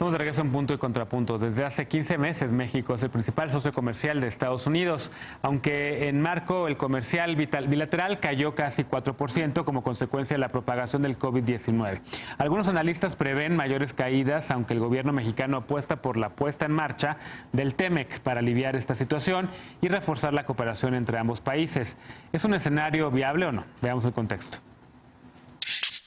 Estamos de regreso en Punto y Contrapunto. Desde hace 15 meses México es el principal socio comercial de Estados Unidos, aunque en marco el comercial bilateral cayó casi 4% como consecuencia de la propagación del COVID-19. Algunos analistas prevén mayores caídas, aunque el gobierno mexicano apuesta por la puesta en marcha del TEMEC para aliviar esta situación y reforzar la cooperación entre ambos países. ¿Es un escenario viable o no? Veamos el contexto.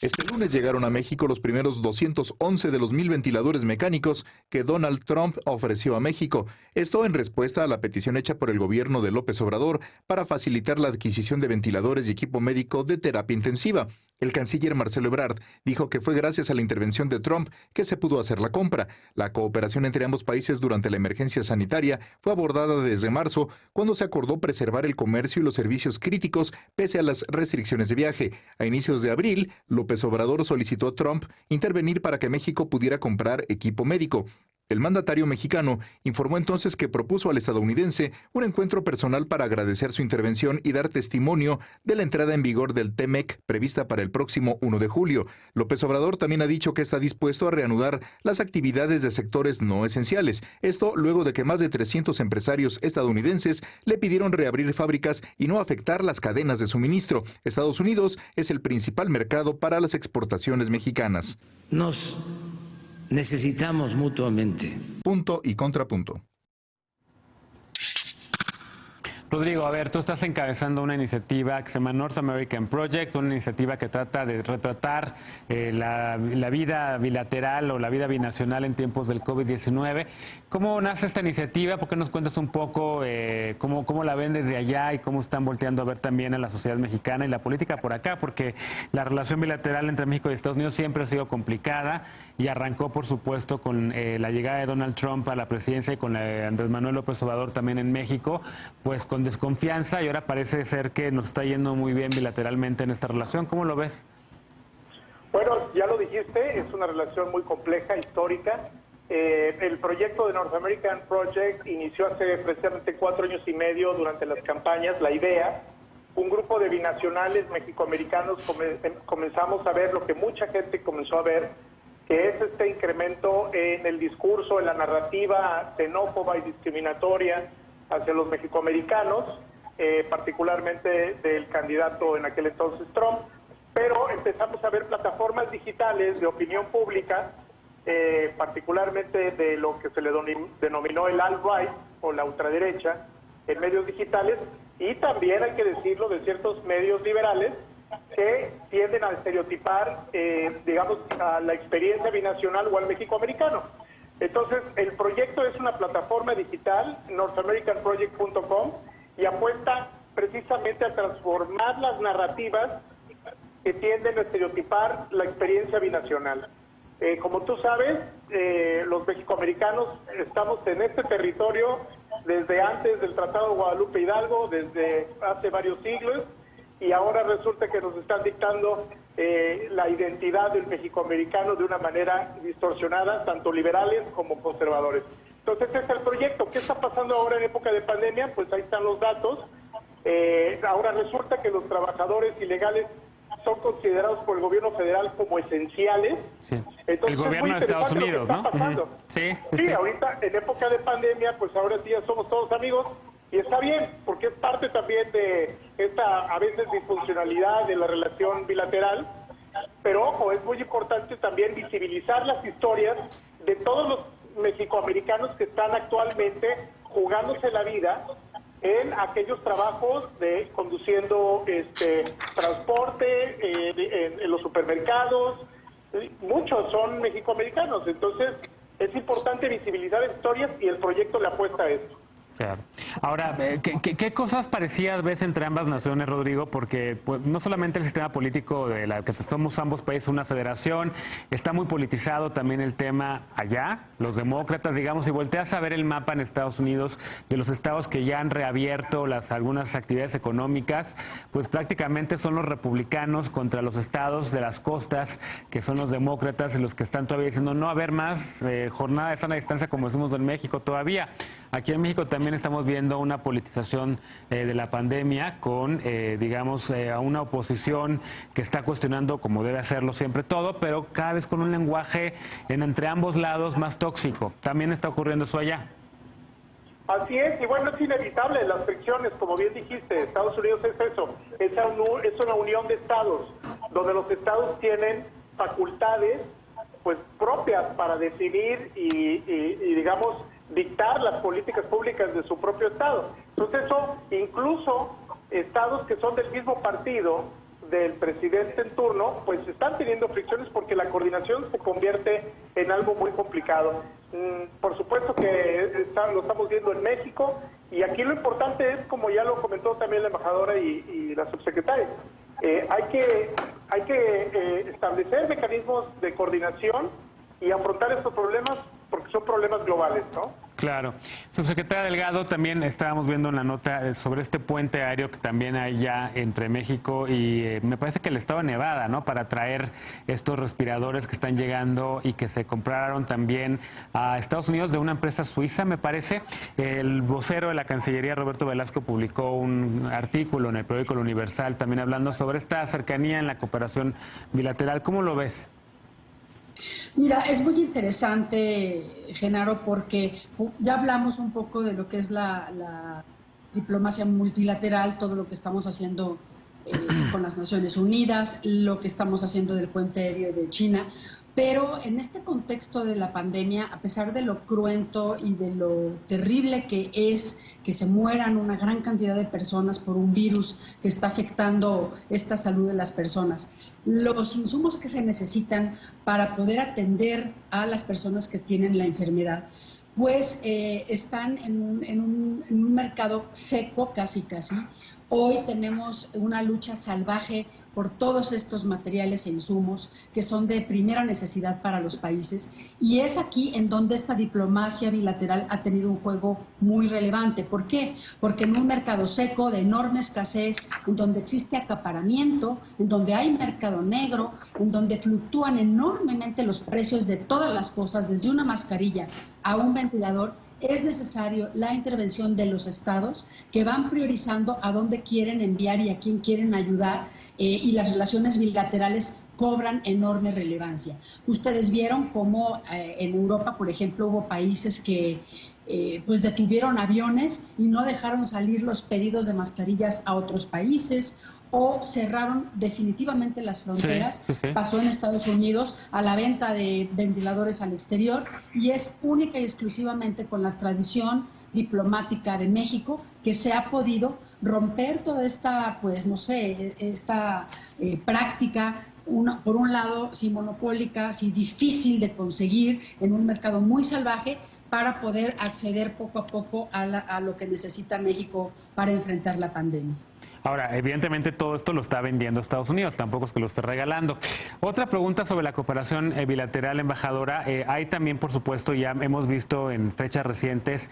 Este lunes llegaron a México los primeros 211 de los 1,000 ventiladores mecánicos que Donald Trump ofreció a México. Esto en respuesta a la petición hecha por el gobierno de López Obrador para facilitar la adquisición de ventiladores y equipo médico de terapia intensiva. El canciller Marcelo Ebrard dijo que fue gracias a la intervención de Trump que se pudo hacer la compra. La cooperación entre ambos países durante la emergencia sanitaria fue abordada desde marzo, cuando se acordó preservar el comercio y los servicios críticos pese a las restricciones de viaje. A inicios de abril, López Obrador solicitó a Trump intervenir para que México pudiera comprar equipo médico. El mandatario mexicano informó entonces que propuso al estadounidense un encuentro personal para agradecer su intervención y dar testimonio de la entrada en vigor del TEMEC prevista para el próximo 1 de julio. López Obrador también ha dicho que está dispuesto a reanudar las actividades de sectores no esenciales. Esto luego de que más de 300 empresarios estadounidenses le pidieron reabrir fábricas y no afectar las cadenas de suministro. Estados Unidos es el principal mercado para las exportaciones mexicanas. Nos necesitamos mutuamente. Punto y contrapunto. Rodrigo, a ver, tú estás encabezando una iniciativa que se llama North American Project, una iniciativa que trata de retratar la vida bilateral o la vida binacional en tiempos del COVID-19. ¿Cómo nace esta iniciativa? ¿Por qué nos cuentas un poco cómo la ven desde allá y cómo están volteando a ver también a la sociedad mexicana y la política por acá? Porque la relación bilateral entre México y Estados Unidos siempre ha sido complicada y arrancó, por supuesto, con la llegada de Donald Trump a la presidencia y con Andrés Manuel López Obrador también en México, pues con desconfianza, y ahora parece ser que nos está yendo muy bien bilateralmente en esta relación. ¿Cómo lo ves? Bueno, ya lo dijiste, es una relación muy compleja, histórica. El proyecto de North American Project inició hace precisamente 4 años y medio durante las campañas. La idea, un grupo de binacionales mexicoamericanos comenzamos a ver lo que mucha gente comenzó a ver, que es este incremento en el discurso, en la narrativa xenófoba y discriminatoria hacia los mexicoamericanos, particularmente del candidato en aquel entonces Trump, pero empezamos a ver plataformas digitales de opinión pública, particularmente de lo que se le denominó el alt-right o la ultraderecha en medios digitales, y también, hay que decirlo, de ciertos medios liberales que tienden a estereotipar, digamos, a la experiencia binacional o al mexicoamericano. Entonces, el proyecto es una plataforma digital, northamericanproject.com, y apuesta precisamente a transformar las narrativas que tienden a estereotipar la experiencia binacional. Como tú sabes, los mexicoamericanos estamos en este territorio desde antes del Tratado de Guadalupe Hidalgo, desde hace varios siglos, y ahora resulta que nos están dictando la identidad del mexicoamericano de una manera distorsionada, tanto liberales como conservadores. Entonces, ese es el proyecto. ¿Qué está pasando ahora en época de pandemia? Pues ahí están los datos. Ahora resulta que los trabajadores ilegales son considerados por el gobierno federal como esenciales. Sí. Entonces, el gobierno de Estados Unidos, ¿no? Sí, ahorita en época de pandemia, pues ahora sí ya somos todos amigos, y está bien, porque es parte también de esta, a veces, disfuncionalidad de la relación bilateral. Pero ojo, es muy importante también visibilizar las historias de todos los mexicoamericanos que están actualmente jugándose la vida en aquellos trabajos de conduciendo transporte, en los supermercados. Muchos son mexicoamericanos, entonces es importante visibilizar historias, y el proyecto le apuesta a eso. Claro. Ahora, ¿qué cosas parecidas ves entre ambas naciones, Rodrigo? Porque pues, no solamente el sistema político de la que somos ambos países una federación, está muy politizado también el tema allá, los demócratas, digamos, si volteas a ver el mapa en Estados Unidos de los estados que ya han reabierto algunas actividades económicas, pues prácticamente son los republicanos contra los estados de las costas, que son los demócratas, y los que están todavía diciendo no haber más jornada de sana distancia, como decimos en México todavía. Aquí en México también también estamos viendo una politización de la pandemia con, digamos, a una oposición que está cuestionando, como debe hacerlo siempre todo, pero cada vez con un lenguaje entre ambos lados más tóxico. También está ocurriendo eso allá. Así es, y bueno, es inevitable las fricciones, como bien dijiste. Estados Unidos es eso, es una unión de estados, donde los estados tienen facultades pues propias para definir y digamos dictar las políticas públicas de su propio estado. Entonces eso, incluso estados que son del mismo partido del presidente en turno, pues están teniendo fricciones porque la coordinación se convierte en algo muy complicado. Por supuesto que lo estamos viendo en México, y aquí lo importante es, como ya lo comentó también la embajadora y la subsecretaria, hay que establecer mecanismos de coordinación y afrontar estos problemas porque son problemas globales, ¿no? Claro. Subsecretaria Delgado, también estábamos viendo una nota sobre este puente aéreo que también hay ya entre México y me parece que el estado de Nevada, ¿no? Para traer estos respiradores que están llegando y que se compraron también a Estados Unidos de una empresa suiza, me parece. El vocero de la Cancillería, Roberto Velasco, publicó un artículo en el periódico El Universal también hablando sobre esta cercanía en la cooperación bilateral. ¿Cómo lo ves? Mira, es muy interesante, Genaro, porque ya hablamos un poco de lo que es la diplomacia multilateral, todo lo que estamos haciendo con las Naciones Unidas, lo que estamos haciendo del puente aéreo de China, pero en este contexto de la pandemia, a pesar de lo cruento y de lo terrible que es que se mueran una gran cantidad de personas por un virus que está afectando esta salud de las personas, los insumos que se necesitan para poder atender a las personas que tienen la enfermedad, pues están en un mercado seco casi. Hoy tenemos una lucha salvaje por todos estos materiales e insumos que son de primera necesidad para los países, y es aquí en donde esta diplomacia bilateral ha tenido un juego muy relevante. ¿Por qué? Porque en un mercado seco, de enorme escasez, en donde existe acaparamiento, en donde hay mercado negro, en donde fluctúan enormemente los precios de todas las cosas, desde una mascarilla a un ventilador, es necesario la intervención de los estados que van priorizando a dónde quieren enviar y a quién quieren ayudar, y las relaciones bilaterales cobran enorme relevancia. Ustedes vieron cómo en Europa, por ejemplo, hubo países que pues detuvieron aviones y no dejaron salir los pedidos de mascarillas a otros países, o cerraron definitivamente las fronteras. Sí. Pasó en Estados Unidos a la venta de ventiladores al exterior, y es única y exclusivamente con la tradición diplomática de México que se ha podido romper toda esta, pues no sé, esta práctica, por un lado, sí monopólica, sí difícil de conseguir, en un mercado muy salvaje, para poder acceder poco a poco a lo que necesita México para enfrentar la pandemia. Ahora, evidentemente todo esto lo está vendiendo Estados Unidos, tampoco es que lo esté regalando. Otra pregunta sobre la cooperación bilateral, embajadora. Hay también, por supuesto, ya hemos visto en fechas recientes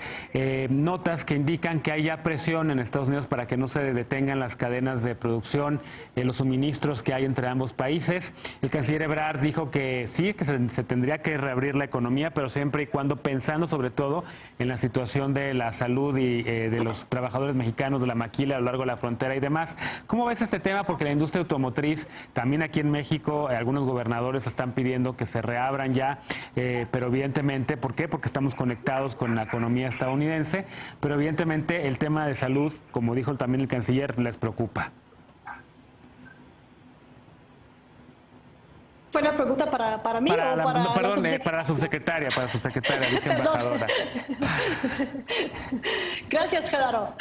notas que indican que hay ya presión en Estados Unidos para que no se detengan las cadenas de producción, los suministros que hay entre ambos países. El canciller Ebrard dijo que sí, que se tendría que reabrir la economía, pero siempre y cuando pensando sobre todo en la situación de la salud y de los trabajadores mexicanos de la maquila a lo largo de la frontera y demás. ¿Cómo ves este tema? Porque la industria automotriz, también aquí en México, algunos gobernadores están pidiendo que se reabran ya, pero evidentemente, ¿por qué? Porque estamos conectados con la economía estadounidense, pero evidentemente el tema de salud, como dijo también el canciller, les preocupa. ¿Fue una pregunta para mí o para no, perdón, para la subsecretaria, dije embajadora. Gracias, Genaro.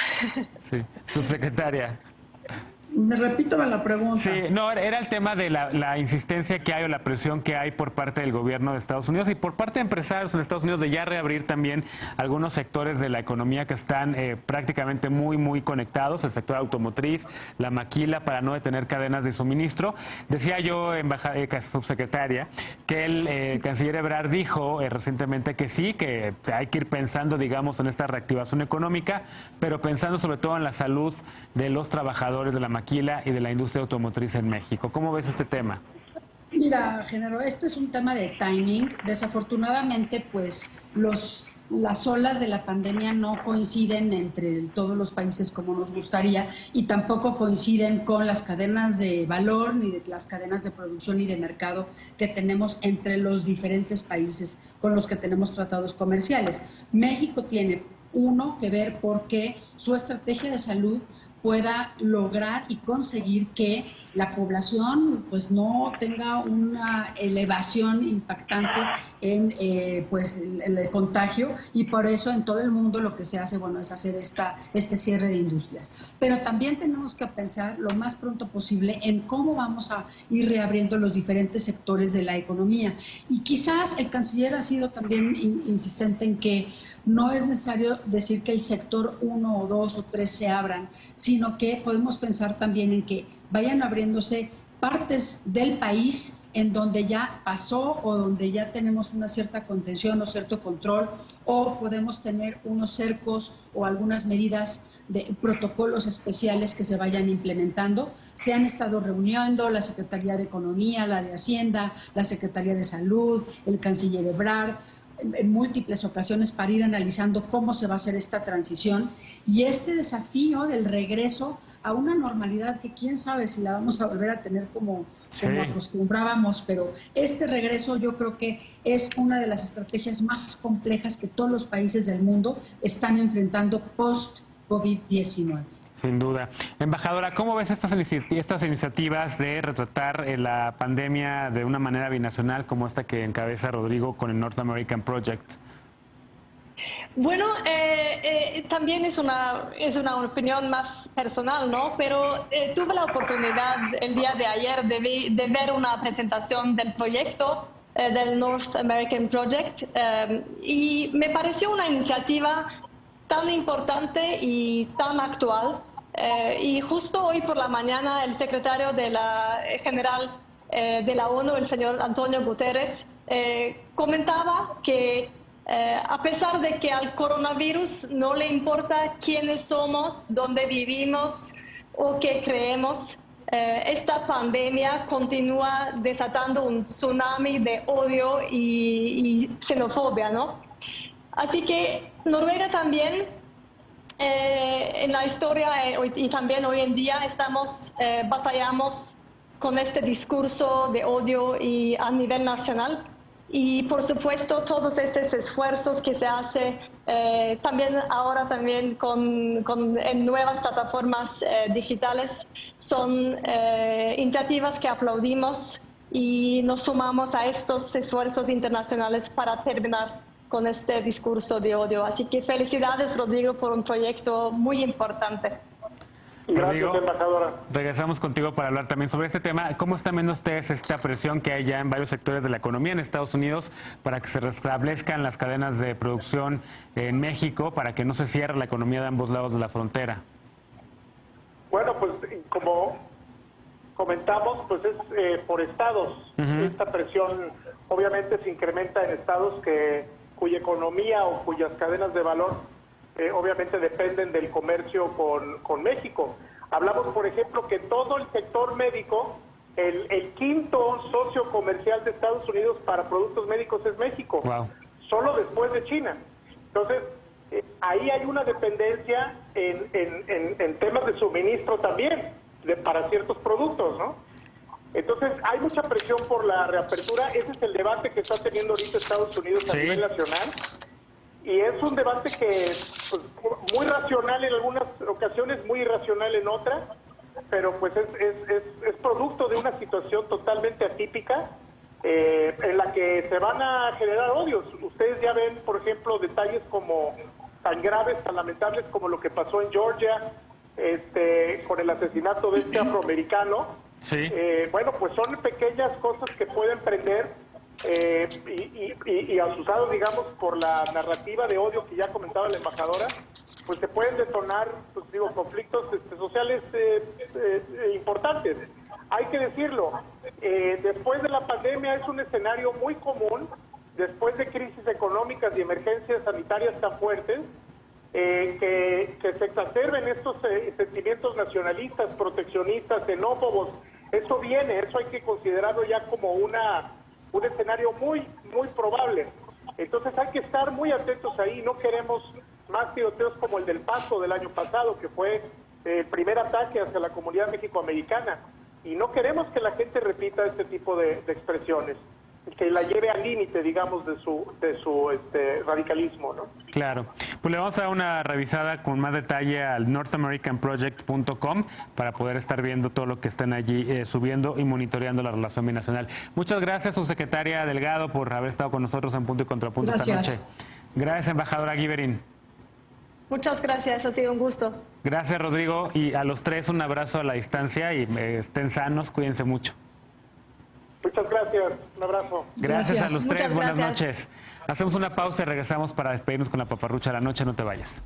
Sí, subsecretaria. Me repito la pregunta. Sí, no, era el tema de la insistencia que hay o la presión que hay por parte del gobierno de Estados Unidos y por parte de empresarios en Estados Unidos de ya reabrir también algunos sectores de la economía que están prácticamente muy conectados, el sector automotriz, la maquila, para no detener cadenas de suministro. Decía yo, subsecretaria, que el canciller Ebrard dijo recientemente que sí, que hay que ir pensando, digamos, en esta reactivación económica, pero pensando sobre todo en la salud de los trabajadores de la maquila y de la industria automotriz en México. ¿Cómo ves este tema? Mira, Genaro, este es un tema de timing. Desafortunadamente, pues los las olas de la pandemia no coinciden entre todos los países como nos gustaría y tampoco coinciden con las cadenas de valor ni de las cadenas de producción y de mercado que tenemos entre los diferentes países con los que tenemos tratados comerciales. México tiene que ver por qué su estrategia de salud pueda lograr y conseguir que la población pues no tenga una elevación impactante en el contagio, y por eso en todo el mundo lo que se hace es hacer este cierre de industrias. Pero también tenemos que pensar lo más pronto posible en cómo vamos a ir reabriendo los diferentes sectores de la economía. Y quizás el canciller ha sido también insistente en que no es necesario decir que el sector 1 o 2 o 3 se abran, sino que podemos pensar también en que vayan abriéndose partes del país en donde ya pasó o donde ya tenemos una cierta contención o cierto control, o podemos tener unos cercos o algunas medidas de protocolos especiales que se vayan implementando. Se han estado reuniendo la Secretaría de Economía, la de Hacienda, la Secretaría de Salud, el canciller Ebrard, en múltiples ocasiones para ir analizando cómo se va a hacer esta transición y este desafío del regreso a una normalidad que quién sabe si la vamos a volver a tener como acostumbrábamos, pero este regreso yo creo que es una de las estrategias más complejas que todos los países del mundo están enfrentando post-COVID-19. Sin duda. Embajadora, ¿cómo ves estas iniciativas de retratar la pandemia de una manera binacional como esta que encabeza Rodrigo con el North American Project? Bueno, también es una opinión más personal, ¿no? Pero tuve la oportunidad el día de ayer de ver una presentación del proyecto del North American Project y me pareció una iniciativa tan importante y tan actual. Y justo hoy por la mañana el secretario general de la ONU, el señor Antonio Guterres, comentaba que a pesar de que al coronavirus no le importa quiénes somos, dónde vivimos o qué creemos, esta pandemia continúa desatando un tsunami de odio y xenofobia, ¿no? Así que Noruega también, en la historia y también hoy en día, batallamos con este discurso de odio y a nivel nacional. Y por supuesto todos estos esfuerzos que se hace ahora también en nuevas plataformas digitales son iniciativas que aplaudimos y nos sumamos a estos esfuerzos internacionales para terminar con este discurso de odio. Así que felicidades, Rodrigo, por un proyecto muy importante. Gracias, embajadora. Regresamos contigo para hablar también sobre este tema. ¿Cómo están viendo ustedes esta presión que hay ya en varios sectores de la economía en Estados Unidos para que se restablezcan las cadenas de producción en México, para que no se cierre la economía de ambos lados de la frontera? Bueno, pues como comentamos, pues es por estados. Esta presión obviamente se incrementa en estados cuya economía o cuyas cadenas de valor obviamente dependen del comercio con México. Hablamos, por ejemplo, que todo el sector médico, el quinto socio comercial de Estados Unidos para productos médicos es México, solo después de China. Entonces, ahí hay una dependencia en temas de suministro también, para ciertos productos, ¿no? Entonces, hay mucha presión por la reapertura. Ese es el debate que está teniendo ahorita Estados Unidos a nivel nacional. Y es un debate que pues, muy racional en algunas ocasiones, muy irracional en otras, pero pues es producto de una situación totalmente atípica en la que se van a generar odios. Ustedes ya ven, por ejemplo, detalles como tan graves, tan lamentables como lo que pasó en Georgia con el asesinato de este afroamericano. Bueno, pues son pequeñas cosas que pueden prender y asusados, digamos, por la narrativa de odio que ya comentaba la embajadora, pues se pueden detonar, pues, conflictos sociales importantes. Hay que decirlo, después de la pandemia es un escenario muy común, después de crisis económicas y emergencias sanitarias tan fuertes, que se exacerben estos sentimientos nacionalistas, proteccionistas, xenófobos. Eso hay que considerarlo ya como un escenario muy, muy probable. Entonces hay que estar muy atentos ahí. No queremos más tiroteos como el del Paso del año pasado, que fue el primer ataque hacia la comunidad mexicoamericana. Y no queremos que la gente repita este tipo de expresiones, que la lleve al límite, digamos, de su radicalismo, ¿no? Claro. Pues le vamos a dar una revisada con más detalle al NorthAmericanProject.com para poder estar viendo todo lo que están allí subiendo y monitoreando la relación binacional. Muchas gracias, subsecretaria Delgado, por haber estado con nosotros en Punto y Contrapunto esta noche. Gracias, embajadora Giverin. Muchas gracias, ha sido un gusto. Gracias, Rodrigo, y a los tres un abrazo a la distancia y estén sanos, cuídense mucho. Muchas gracias, un abrazo. Gracias a los tres, Muchas buenas gracias. noches. Hacemos una pausa y regresamos para despedirnos con la paparrucha de la noche, no te vayas.